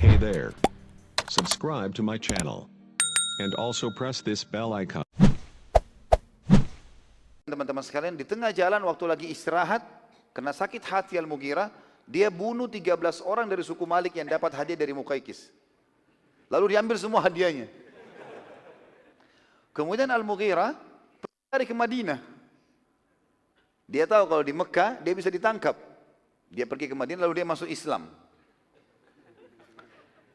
Hey there. Subscribe to my channel. And also press this bell icon. Teman-teman sekalian, di tengah jalan waktu lagi istirahat, kena sakit hati Al-Mughirah, dia bunuh 13 orang dari suku Malik yang dapat hadiah dari Muqaykis. Lalu diambil semua hadiahnya. Kemudian Al-Mughirah pergi ke Madinah. Dia tahu kalau di Mekah dia bisa ditangkap. Dia pergi ke Madinah lalu dia masuk Islam.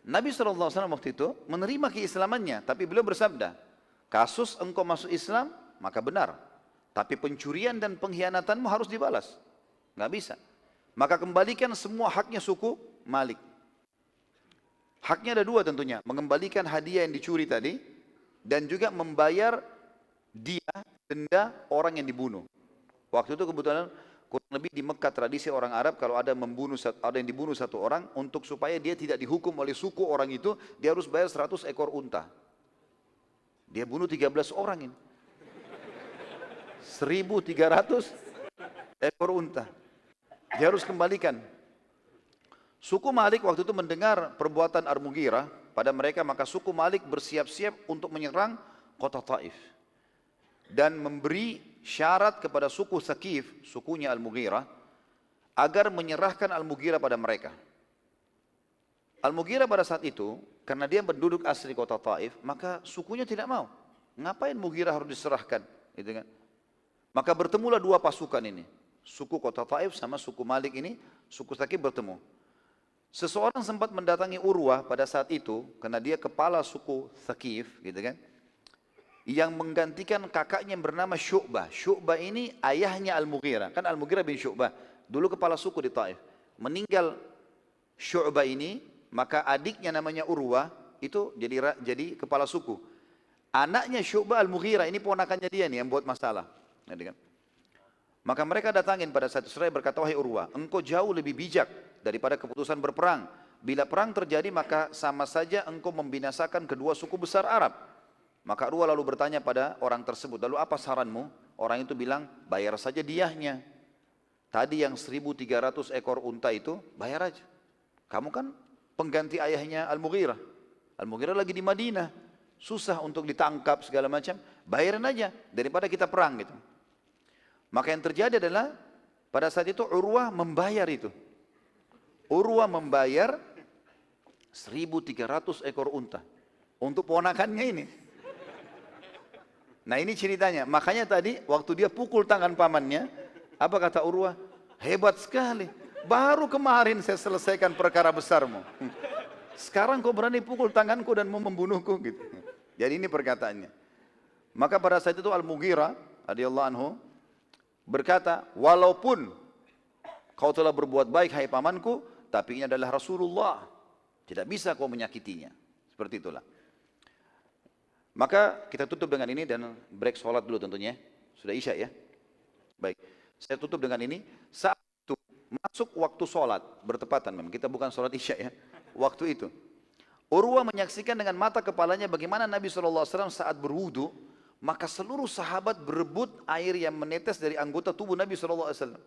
Nabi SAW waktu itu menerima keislamannya, tapi beliau bersabda, kasus engkau masuk Islam, maka benar. Tapi pencurian dan pengkhianatanmu harus dibalas. Nggak bisa. Maka kembalikan semua haknya suku Malik. Haknya ada dua tentunya, mengembalikan hadiah yang dicuri tadi, dan juga membayar dia denda orang yang dibunuh. Waktu itu kebetulan kurang lebih di Mekah tradisi orang Arab kalau ada yang dibunuh satu orang, untuk supaya dia tidak dihukum oleh suku orang itu, dia harus bayar 100 ekor unta. Dia bunuh 13 orang ini. 1.300 ekor unta. Dia harus kembalikan. Suku Malik waktu itu mendengar perbuatan Al-Mughirah pada mereka, maka suku Malik bersiap-siap untuk menyerang kota Taif. Dan memberi syarat kepada suku Thaqif, sukunya Al-Mughirah, agar menyerahkan Al-Mughirah pada mereka. Al-Mughirah pada saat itu, karena dia penduduk asli kota Taif, maka sukunya tidak mau. Ngapain Mughirah harus diserahkan? Gitu kan? Maka bertemulah dua pasukan ini. Suku kota Taif sama suku Malik ini, suku Thaqif bertemu. Seseorang sempat mendatangi Urwah pada saat itu, karena dia kepala suku Thaqif, gitu kan? Yang menggantikan kakaknya yang bernama Syu'bah. Syu'bah ini ayahnya Al-Mughirah. Kan Al-Mughirah bin Syu'bah, dulu kepala suku di Taif. Meninggal Syu'bah ini, maka adiknya namanya Urwah, itu jadi kepala suku. Anaknya Syu'bah Al-Mughirah, ini ponakannya dia nih yang buat masalah. Maka mereka datangin pada saat itu, seraya berkata, wahai Urwah, engkau jauh lebih bijak daripada keputusan berperang. Bila perang terjadi, maka sama saja engkau membinasakan kedua suku besar Arab. Maka Urwah lalu bertanya pada orang tersebut, lalu apa saranmu? Orang itu bilang, bayar saja diahnya. Tadi yang 1.300 ekor unta itu, bayar aja. Kamu kan pengganti ayahnya Al-Mughirah. Al-Mughirah lagi di Madinah, susah untuk ditangkap segala macam. Bayarin aja, daripada kita perang gitu. Maka yang terjadi adalah, pada saat itu Urwah membayar itu. Urwah membayar 1.300 ekor unta untuk ponakannya ini. Nah ini ceritanya, makanya tadi waktu dia pukul tangan pamannya, apa kata Urwah? Hebat sekali, baru kemarin saya selesaikan perkara besarmu. Sekarang kau berani pukul tanganku dan mau membunuhku gitu. Jadi ini perkataannya. Maka pada saat itu Al-Mughirah radhiyallahu anhu berkata, walaupun kau telah berbuat baik hai pamanku, tapi ini adalah Rasulullah, tidak bisa kau menyakitinya. Seperti itulah. Maka kita tutup dengan ini dan break sholat dulu tentunya. Sudah isya ya. Baik, saya tutup dengan ini. Saat itu masuk waktu sholat, bertepatan memang, kita bukan sholat isya ya. Waktu itu Urwah menyaksikan dengan mata kepalanya bagaimana Nabi SAW saat berwudu, maka seluruh sahabat berebut air yang menetes dari anggota tubuh Nabi SAW.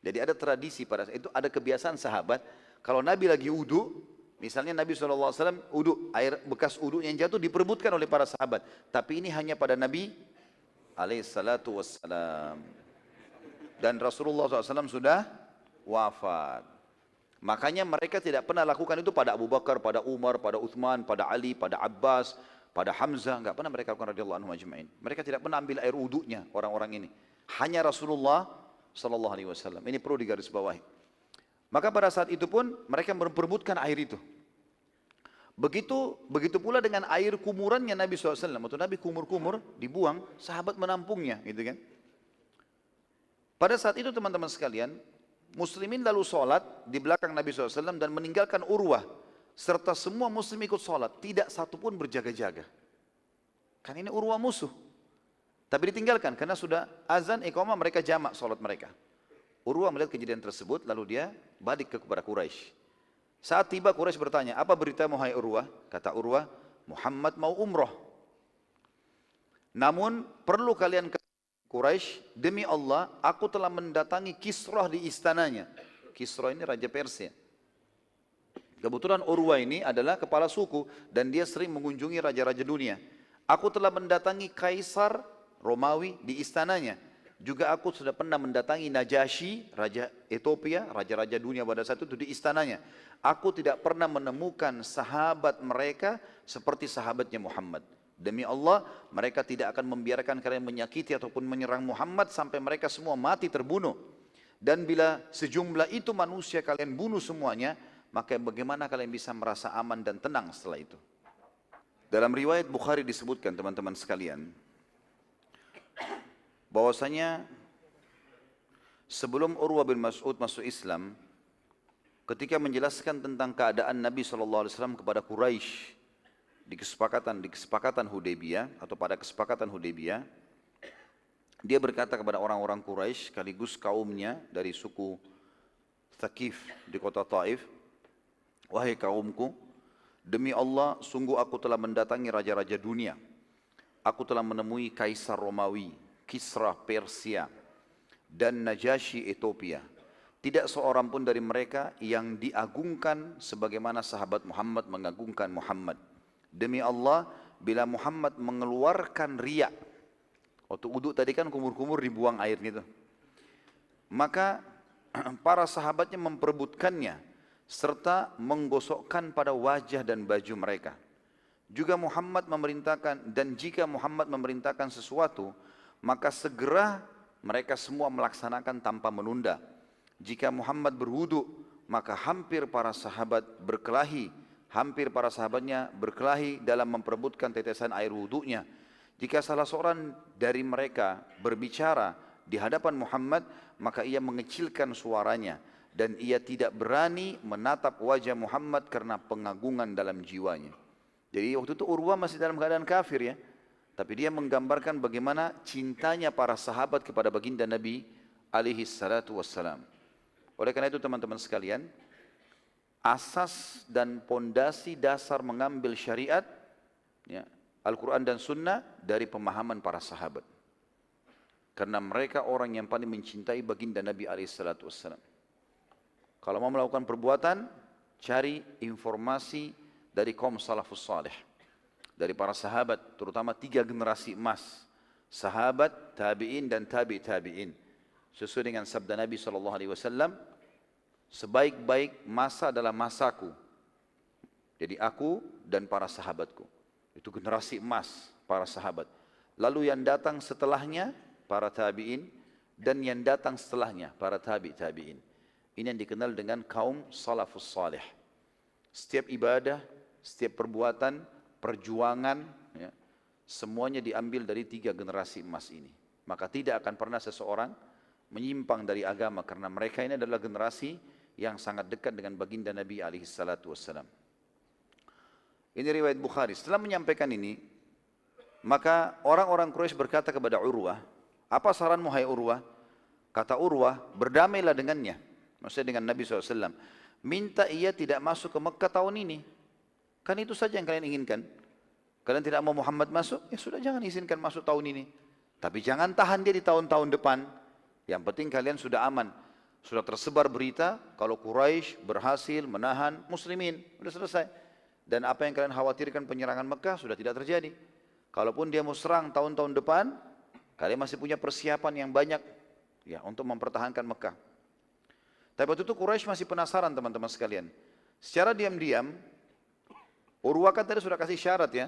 Jadi ada tradisi pada saat itu, ada kebiasaan sahabat, kalau Nabi lagi wudu, misalnya Nabi SAW wudu, air bekas wudu yang jatuh diperebutkan oleh para sahabat. Tapi ini hanya pada Nabi SAW. Dan Rasulullah SAW sudah wafat. Makanya mereka tidak pernah lakukan itu pada Abu Bakar, pada Umar, pada Uthman, pada Ali, pada Abbas, pada Hamzah. Enggak pernah mereka lakukan radhiyallahu anhum ajma'in. Mereka tidak pernah ambil air wudunya orang-orang ini. Hanya Rasulullah SAW. Ini perlu digarisbawahi. Maka pada saat itu pun mereka memperebutkan air itu. Begitu pula dengan air kumurannya Nabi SAW. Waktu Nabi kumur-kumur dibuang, sahabat menampungnya, gitu kan? Pada saat itu teman-teman sekalian, muslimin lalu sholat di belakang Nabi SAW dan meninggalkan Urwah serta semua muslim ikut sholat. Tidak satu pun berjaga-jaga. Kan ini Urwah musuh. Tapi ditinggalkan karena sudah azan iqamah, mereka jamak sholat mereka. Urwah melihat kejadian tersebut, lalu dia balik kepada Quraisy. Saat tiba Quraisy bertanya, apa beritamu hai Urwah? Kata Urwah, Muhammad mau umroh. Namun perlu kalian ke Quraisy, demi Allah, aku telah mendatangi Kisrah di istananya. Kisrah ini Raja Persia. Kebetulan Urwa ini adalah kepala suku dan dia sering mengunjungi raja-raja dunia. Aku telah mendatangi Kaisar Romawi di istananya. Juga aku sudah pernah mendatangi Najasyi, raja Ethiopia, raja-raja dunia pada saat itu di istananya. Aku tidak pernah menemukan sahabat mereka seperti sahabatnya Muhammad. Demi Allah, mereka tidak akan membiarkan kalian menyakiti ataupun menyerang Muhammad sampai mereka semua mati terbunuh. Dan bila sejumlah itu manusia kalian bunuh semuanya, maka bagaimana kalian bisa merasa aman dan tenang setelah itu? Dalam riwayat Bukhari disebutkan teman-teman sekalian, bahwasanya sebelum Urwa bin Mas'ud masuk Islam, ketika menjelaskan tentang keadaan Nabi SAW kepada Quraisy di kesepakatan Hudaybiyah atau pada kesepakatan Hudaybiyah, dia berkata kepada orang-orang Quraisy sekaligus kaumnya dari suku Thaqif di kota Taif, wahai kaumku, demi Allah sungguh aku telah mendatangi raja-raja dunia. Aku telah menemui Kaisar Romawi, Kisra Persia, dan Najasyi Ethiopia. Tidak seorang pun dari mereka yang diagungkan sebagaimana sahabat Muhammad mengagungkan Muhammad. Demi Allah, bila Muhammad mengeluarkan riak, waktu uduk tadi kan kumur-kumur dibuang air gitu, maka para sahabatnya memperebutkannya serta menggosokkan pada wajah dan baju mereka. Juga Muhammad memerintahkan, dan jika Muhammad memerintahkan sesuatu, maka segera mereka semua melaksanakan tanpa menunda. Jika Muhammad berwudu, maka hampir para sahabat berkelahi, hampir para sahabatnya berkelahi dalam memperebutkan tetesan air wudunya. Jika salah seorang dari mereka berbicara di hadapan Muhammad, maka ia mengecilkan suaranya dan ia tidak berani menatap wajah Muhammad karena pengagungan dalam jiwanya. Jadi waktu itu Urwa masih dalam keadaan kafir ya, tapi dia menggambarkan bagaimana cintanya para sahabat kepada baginda Nabi alaihi salatu wassalam. Oleh karena itu teman-teman sekalian, asas dan pondasi dasar mengambil syariat ya, Al-Quran dan Sunnah dari pemahaman para sahabat. Karena mereka orang yang paling mencintai baginda Nabi alaihi salatu wassalam. Kalau mau melakukan perbuatan, cari informasi dari kaum salafus salih, dari para sahabat, terutama 3 generasi emas, sahabat, tabi'in dan tabi'in. Sesuai dengan sabda Nabi SAW, sebaik-baik masa adalah masaku. Jadi aku dan para sahabatku. Itu generasi emas, para sahabat. Lalu yang datang setelahnya, para tabi'in, dan yang datang setelahnya, para tabi'in. Ini yang dikenal dengan kaum salafus salih. Setiap ibadah, setiap perbuatan, perjuangan, ya, semuanya diambil dari 3 generasi emas ini. Maka tidak akan pernah seseorang menyimpang dari agama karena mereka ini adalah generasi yang sangat dekat dengan baginda Nabi alaihi salatu wassalam. Ini riwayat Bukhari. Setelah menyampaikan ini, maka orang-orang Quraisy berkata kepada Urwah, apa saranmu hai Urwah? Kata Urwah, berdamailah dengannya. Maksudnya dengan Nabi SAW. Minta ia tidak masuk ke Mekah tahun ini. Kan itu saja yang kalian inginkan. Kalian tidak mau Muhammad masuk, ya sudah jangan izinkan masuk tahun ini. Tapi jangan tahan dia di tahun-tahun depan. Yang penting kalian sudah aman. Sudah tersebar berita kalau Quraisy berhasil menahan muslimin. Sudah selesai. Dan apa yang kalian khawatirkan penyerangan Mekah sudah tidak terjadi. Kalaupun dia mau serang tahun-tahun depan, kalian masih punya persiapan yang banyak ya untuk mempertahankan Mekah. Tapi waktu itu Quraisy masih penasaran teman-teman sekalian. Secara diam-diam, Urwa kan tadi sudah kasih syarat ya.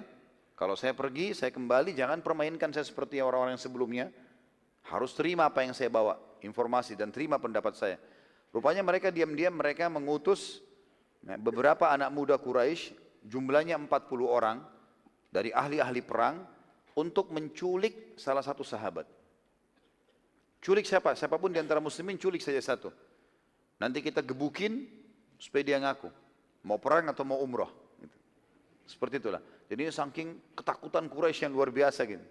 Kalau saya pergi, saya kembali, jangan permainkan saya seperti orang-orang yang sebelumnya. Harus terima apa yang saya bawa, informasi dan terima pendapat saya. Rupanya mereka diam-diam mereka mengutus beberapa anak muda Quraisy, jumlahnya 40 orang, dari ahli-ahli perang, untuk menculik salah satu sahabat. Culik siapa? Siapapun di antara muslimin, culik saja satu. Nanti kita gebukin supaya dia ngaku. Mau perang atau mau umroh. Seperti itulah. Jadi saking ketakutan Quraisy yang luar biasa gitu.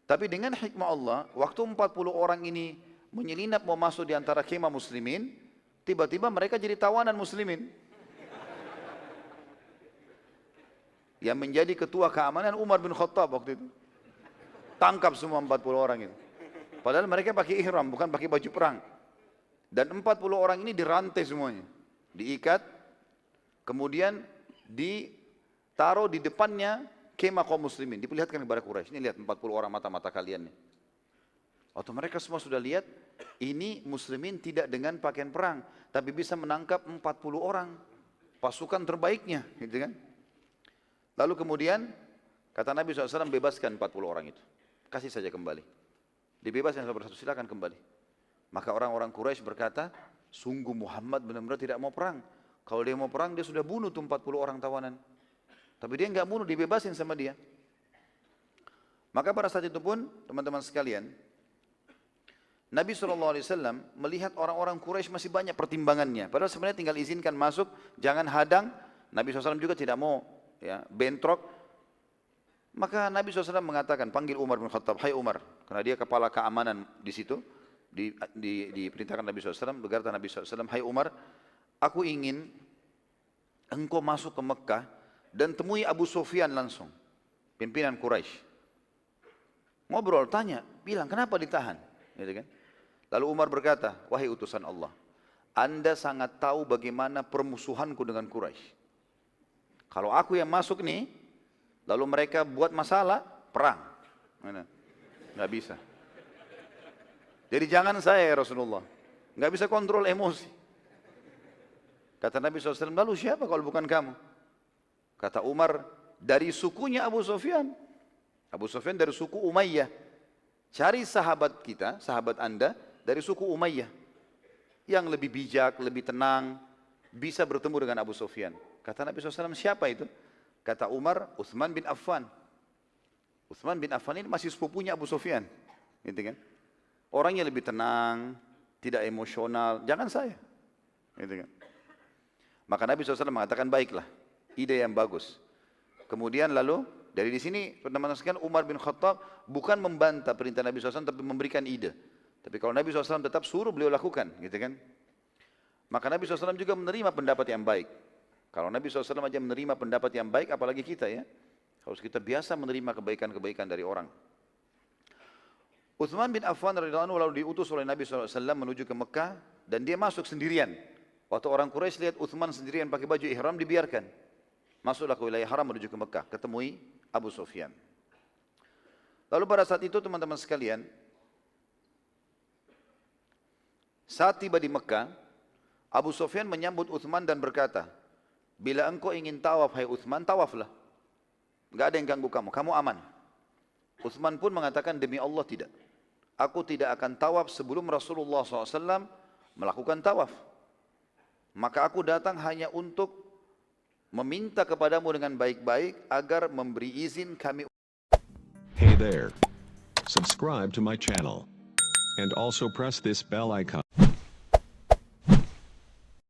Tapi dengan hikmah Allah, waktu 40 orang ini menyelinap mau masuk di antara kemah muslimin, tiba-tiba mereka jadi tawanan muslimin. Yang menjadi ketua keamanan Umar bin Khattab waktu itu. Tangkap semua 40 orang itu. Padahal mereka pakai ihram, bukan pakai baju perang. Dan 40 orang ini dirantai semuanya. Diikat, kemudian ditaruh di depannya kemah kaum muslimin, diperlihatkan kepada Quraisy. Ini lihat 40 orang mata-mata kalian nih. Waktu mereka semua sudah lihat, ini muslimin tidak dengan pakaian perang, tapi bisa menangkap 40 orang, pasukan terbaiknya, gitu kan. Lalu kemudian, kata Nabi SAW, bebaskan 40 orang itu. Kasih saja kembali. Dibebaskan sahabat Rasul, silakan kembali. Maka orang-orang Quraisy berkata, sungguh Muhammad benar-benar tidak mau perang. Kalau dia mau perang, dia sudah bunuh tuh 40 orang tawanan. Tapi dia enggak bunuh, dibebasin sama dia. Maka pada saat itu pun, teman-teman sekalian, Nabi SAW melihat orang-orang Quraisy masih banyak pertimbangannya. Padahal sebenarnya tinggal izinkan masuk, jangan hadang. Nabi SAW juga tidak mau ya, bentrok. Maka Nabi SAW mengatakan, panggil Umar bin Khattab, hai Umar. Karena dia kepala keamanan di situ. Diperintahkan Nabi SAW, berkata Nabi SAW, hai Umar, aku ingin engkau masuk ke Mekah dan temui Abu Sufyan langsung, pimpinan Quraisy. Ngobrol, tanya, bilang kenapa ditahan? Gitu kan? Lalu Umar berkata, wahai utusan Allah, Anda sangat tahu bagaimana permusuhanku dengan Quraisy. Kalau aku yang masuk nih, lalu mereka buat masalah, perang. Nggak bisa. Jadi jangan saya ya Rasulullah, nggak bisa kontrol emosi. Kata Nabi SAW, lalu siapa kalau bukan kamu? Kata Umar, dari sukunya Abu Sufyan. Abu Sufyan dari suku Umayyah. Cari sahabat kita, sahabat Anda, dari suku Umayyah. Yang lebih bijak, lebih tenang, bisa bertemu dengan Abu Sufyan. Kata Nabi SAW, siapa itu? Kata Umar, Utsman bin Affan. Utsman bin Affan ini masih sepupunya Abu Sufyan. Gitu kan? Orangnya lebih tenang, tidak emosional, jangan saya. Gitu kan? Maka Nabi SAW mengatakan, baiklah, ide yang bagus. Kemudian lalu, dari di sini, teman-teman sekalian, Umar bin Khattab bukan membantah perintah Nabi SAW, tapi memberikan ide. Tapi kalau Nabi SAW tetap suruh, beliau lakukan. Gitu kan? Maka Nabi SAW juga menerima pendapat yang baik. Kalau Nabi SAW aja menerima pendapat yang baik, apalagi kita ya. Harus kita biasa menerima kebaikan-kebaikan dari orang. Utsman bin Affan radhiyallahu anhu lalu diutus oleh Nabi SAW menuju ke Mekah dan dia masuk sendirian. Waktu orang Quraisy lihat Utsman sendirian pakai baju ihram, dibiarkan. Masuklah ke wilayah haram menuju ke Mekah, ketemui Abu Sufyan. Lalu pada saat itu teman-teman sekalian, saat tiba di Mekah, Abu Sufyan menyambut Utsman dan berkata, bila engkau ingin tawaf hai Utsman, tawaflah. Enggak ada yang ganggu kamu, kamu aman. Utsman pun mengatakan, demi Allah tidak. Aku tidak akan tawaf sebelum Rasulullah SAW melakukan tawaf. Maka aku datang hanya untuk meminta kepadamu dengan baik-baik agar memberi izin kami. Hey there. Subscribe to my channel. And also press this bell icon.